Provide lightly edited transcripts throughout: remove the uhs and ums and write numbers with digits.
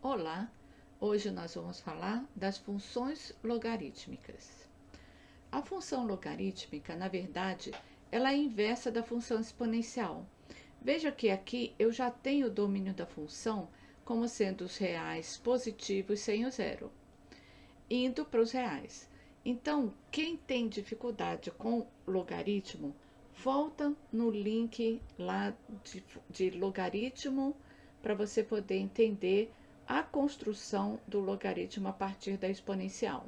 Olá, hoje nós vamos falar das funções logarítmicas. A função logarítmica, na verdade, ela é a inversa da função exponencial. Veja que aqui eu já tenho o domínio da função como sendo os reais positivos sem o zero, indo para os reais. Então, quem tem dificuldade com logaritmo, volta no link lá de logaritmo para você poder entender a construção do logaritmo a partir da exponencial.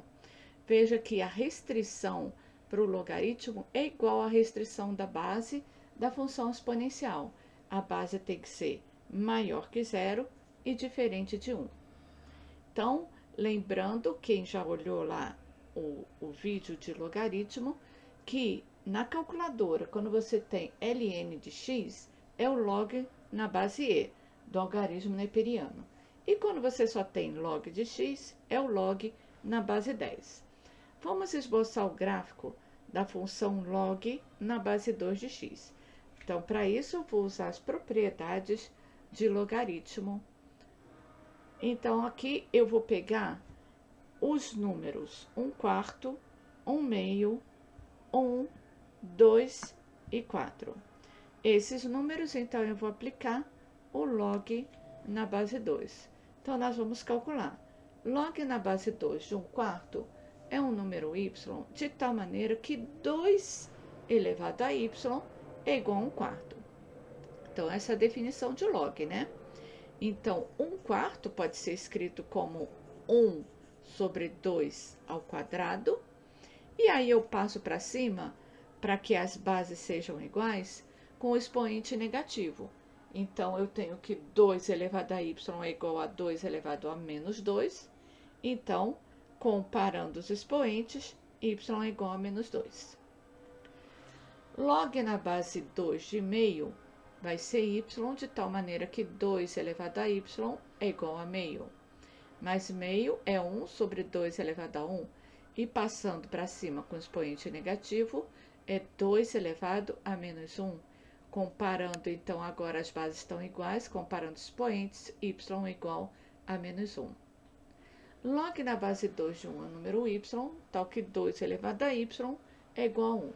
Veja que a restrição para o logaritmo é igual à restrição da base da função exponencial. A base tem que ser maior que zero e diferente de 1. Então, lembrando, quem já olhou lá o vídeo de logaritmo, que na calculadora, quando você tem ln de x, é o log na base e, do algarismo neperiano. E quando você só tem log de x, é o log na base 10. Vamos esboçar o gráfico da função log na base 2 de x. Então, para isso, eu vou usar as propriedades de logaritmo. Então, aqui eu vou pegar os números 1/4, 1/2, 1, 2 e 4. Esses números, então, eu vou aplicar o log na base 2. Então, nós vamos calcular. Log na base 2 de 1/4 é um número y de tal maneira que 2 elevado a y é igual a 1/4. Então, essa é a definição de log, né? Então, 1/4 pode ser escrito como 1 sobre 2 ao quadrado. E aí eu passo para cima, para que as bases sejam iguais, com o expoente negativo. Então, eu tenho que 2 elevado a y é igual a 2 elevado a menos 2. Então, comparando os expoentes, y é igual a menos 2. Log na base 2 de meio vai ser y de tal maneira que 2 elevado a y é igual a meio. Mas meio é 1 sobre 2 elevado a 1. E passando para cima com o expoente negativo, é 2 elevado a menos 1. Comparando, então, agora as bases estão iguais, comparando os expoentes, y é igual a menos 1. Log na base 2 de um número y, tal que 2 elevado a y é igual a 1.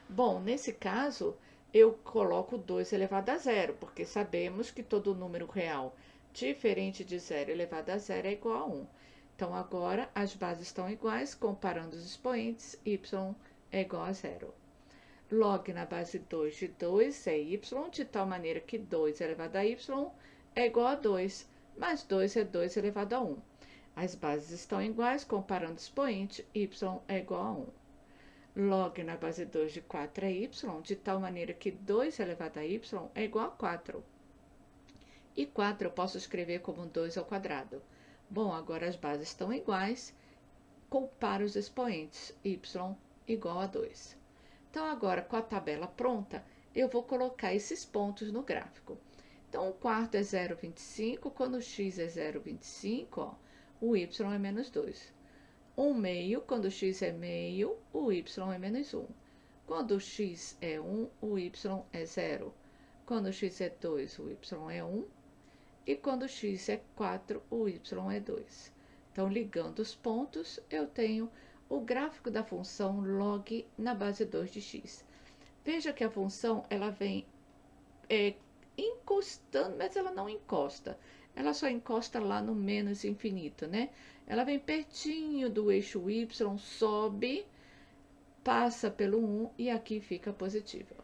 Bom, nesse caso, eu coloco 2 elevado a zero, porque sabemos que todo número real diferente de 0 elevado a zero é igual a 1. Então, agora, as bases estão iguais, comparando os expoentes, y é igual a zero. Log na base 2 de 2 é y, de tal maneira que 2 elevado a y é igual a 2, mas 2 é 2 elevado a 1. As bases estão iguais, comparando o expoente, y é igual a 1. Log na base 2 de 4 é y, de tal maneira que 2 elevado a y é igual a 4. E 4 eu posso escrever como 2 ao quadrado. Bom, agora as bases estão iguais, comparo os expoentes, y igual a 2. Então, agora, com a tabela pronta, eu vou colocar esses pontos no gráfico. Então, 1/4 é 0,25, quando x é 0,25, ó, o y é menos 2. 1/2, quando x é meio, o y é menos 1. Quando x é 1, o y é 0. Quando x é 2, o y é 1. E quando x é 4, o y é 2. Então, ligando os pontos, eu tenho o gráfico da função log na base 2 de x. Veja que a função ela vem encostando, mas ela não encosta. Ela só encosta lá no menos infinito, né? Ela vem pertinho do eixo y, sobe, passa pelo 1 e aqui fica positiva.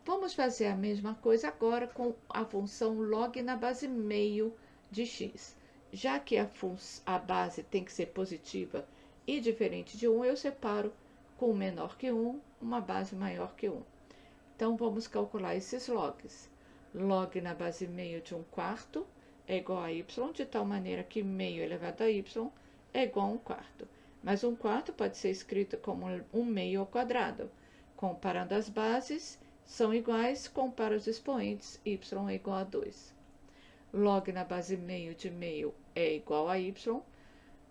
Vamos fazer a mesma coisa agora com a função log na base meio de x. Já que a base tem que ser positiva e diferente de 1, eu separo com menor que 1, uma base maior que 1. Então, vamos calcular esses logs. Log na base meio de 1/4 é igual a y, de tal maneira que meio elevado a y é igual a 1/4. Mas 1/4 pode ser escrito como 1/2 ao quadrado. Comparando as bases, são iguais, compara os expoentes, y é igual a 2. Log na base meio de meio é igual a y,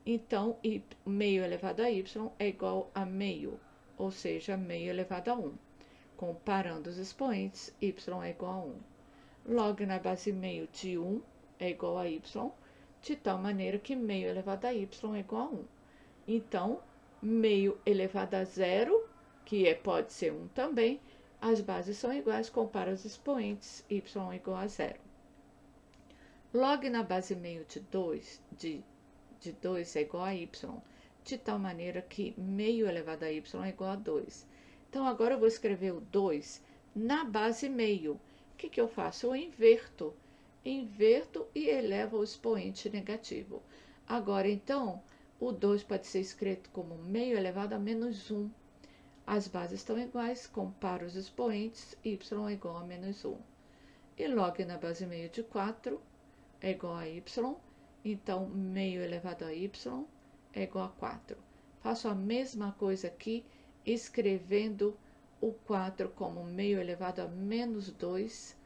então meio elevado a y é igual a meio, ou seja, meio elevado a 1. Comparando os expoentes, y é igual a 1. Log na base meio de 1 é igual a y, de tal maneira que meio elevado a y é igual a 1. Então, meio elevado a zero, que pode ser 1 também, as bases são iguais, compara os expoentes, y é igual a zero. Log na base meio de 2 é igual a y, de tal maneira que meio elevado a y é igual a 2. Então, agora eu vou escrever o 2 na base meio. O que eu faço? Eu inverto e elevo o expoente negativo. Agora, então, o 2 pode ser escrito como meio elevado a menos 1. As bases estão iguais, comparo os expoentes, y é igual a menos 1. E log na base meio de 4 é igual a y, então meio elevado a y é igual a 4. Faço a mesma coisa aqui, escrevendo o 4 como meio elevado a menos 2,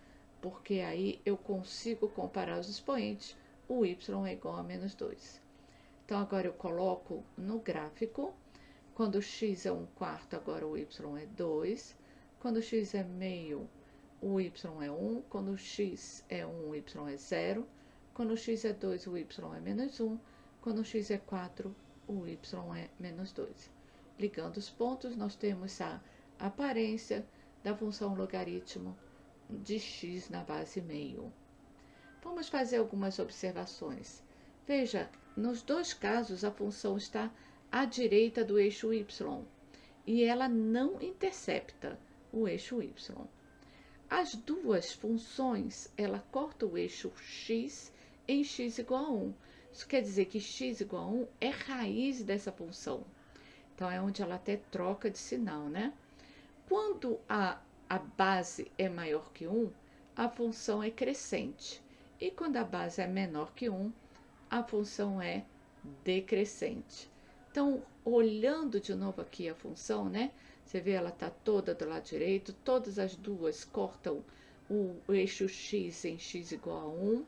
porque aí eu consigo comparar os expoentes, o y é igual a menos 2. Então, agora eu coloco no gráfico, quando x é 1/4, agora o y é 2, quando x é meio, o y é 1, quando x é 1, o y é 0, quando x é 2, o y é menos 1, quando x é 4, o y é menos 2. Ligando os pontos, nós temos a aparência da função logaritmo de x na base meio. Vamos fazer algumas observações. Veja, nos dois casos a função está à direita do eixo y e ela não intercepta o eixo y. As duas funções, ela corta o eixo x em x igual a 1. Isso quer dizer que x igual a 1 é raiz dessa função. Então, é onde ela até troca de sinal, né? Quando a base é maior que 1, a função é crescente. E quando a base é menor que 1, a função é decrescente. Então, olhando de novo aqui a função, né? Você vê, ela está toda do lado direito, todas as duas cortam o eixo x em x igual a 1,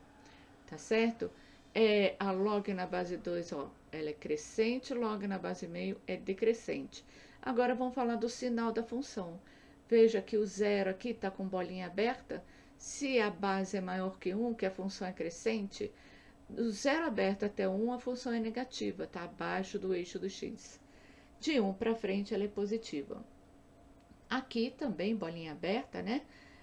tá certo? A log na base 2, ó, ela é crescente, log na base meio é decrescente. Agora, vamos falar do sinal da função. Veja que o zero aqui está com bolinha aberta. Se a base é maior que 1, que a função é crescente, do 0 aberto até 1, a função é negativa, está abaixo do eixo do x. De 1 para frente, ela é positiva. Aqui também, bolinha aberta, né?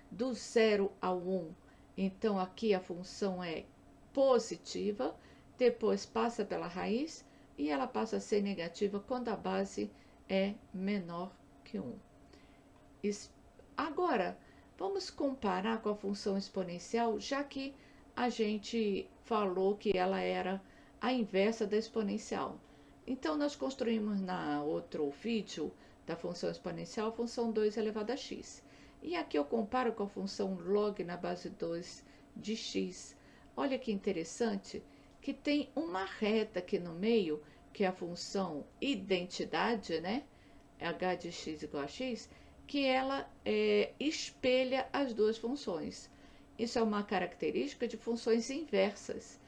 Do 0 ao 1, então aqui a função é positiva, depois passa pela raiz e ela passa a ser negativa quando a base é menor que 1. Agora, vamos comparar com a função exponencial, já que a gente falou que ela era a inversa da exponencial. Então, nós construímos na outro vídeo da função exponencial a função 2 elevado a x. E aqui eu comparo com a função log na base 2 de x. Olha que interessante que tem uma reta aqui no meio, que é a função identidade, né? h de x igual a x, que ela espelha as duas funções. Isso é uma característica de funções inversas.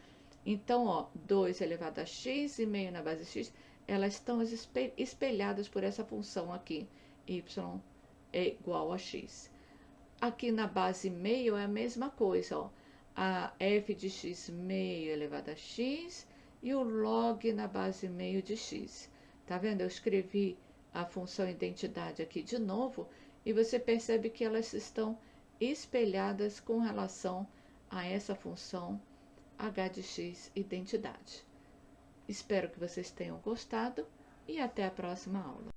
Então, ó, 2 elevado a x e meio na base x, elas estão espelhadas por essa função aqui, y é igual a x. Aqui na base meio é a mesma coisa, ó, a f de x meio elevado a x e o log na base meio de x. Tá vendo? Eu escrevi a função identidade aqui de novo e você percebe que elas estão espelhadas com relação a essa função h de x identidade. Espero que vocês tenham gostado e até a próxima aula.